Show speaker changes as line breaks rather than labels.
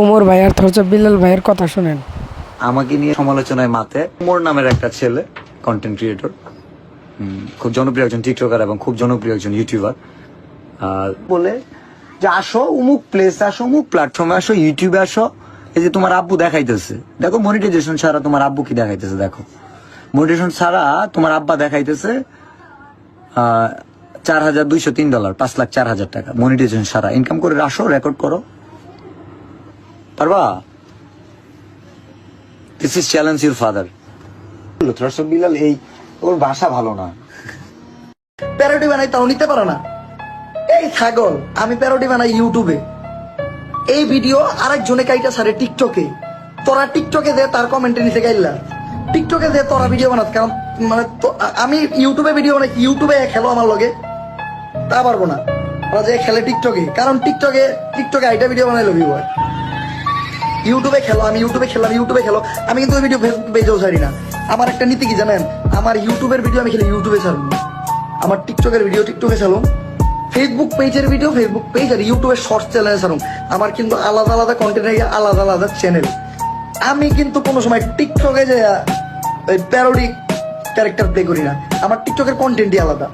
ওমর ভাই আর থরচা বিল্লাল ভাইয়ের কথা শুনেন।
আমাকে নিয়ে সমালোচনায় মাতে ওমর নামের একটা ছেলে, কন্টেন্ট ক্রিয়েটর, খুব জনপ্রিয় একজন টিকটকার এবং খুব জনপ্রিয় একজন ইউটিউবার, বলে যে আসো অমুক প্লেস, আসো অমুক প্ল্যাটফর্মে, আসো ইউটিউবে, আসো। এই যে তোমার আব্বু দেখাইতেছে, দেখো মনিটাইজেশন ছাড়া তোমার আব্বু কি দেখাইতেছে, দেখো মনিটাইজেশন ছাড়া তোমার আব্বা দেখাইতেছে $4,203, 5,04,000 টাকা মনিটাইজেশন ছাড়া ইনকাম করে। আসো রেকর্ড করো, পারবা? This is challenge your father. Bilal এই ওর ভাষা ভালো না,
প্যারোডি বানাই তাও নিতে পারো না। এই ছাগল, আমি প্যারোডি বানাই ইউটিউবে, এই ভিডিও আরেকজনে কাইটা সারে টিকটকে, তোরা টিকটকে দে তার কমেন্টে নিচে গাইলা, টিকটকে দে তোরা ভিডিও বানাত। কারণ মানে আমি ইউটিউবে ভিডিও বানাই, ইউটিউবে খেলো আমার লগে তা পারবো না। ওরা যে খেলে টিকটকে, কারণ টিকটকে আইটা ভিডিও বানাই লবি বয়। ইউটিউবে খেলো, আমি ইউটিউবে খেলাম, ইউটিউবে খেলো। আমি কিন্তু ওই ভিডিও ফেসবুক পেজেও ছাড়ি না। আমার একটা নীতি কি জানেন, আমার ইউটিউবের ভিডিও আমি খেলে ইউটিউবে ছাড়বো, আমার টিকটকের ভিডিও টিকটকে ছাড়ুন, ফেসবুক পেজের ভিডিও ফেসবুক পেজ, আর ইউটিউবের শর্টস চ্যানেলে ছাড়ুন। আমার কিন্তু আলাদা আলাদা কন্টেন্ট, আলাদা আলাদা চ্যানেল। আমি কিন্তু কোনো সময় টিকটকে যে প্যারোডি ক্যারেক্টার প্লে করি না, আমার টিকটকের কন্টেন্টই আলাদা।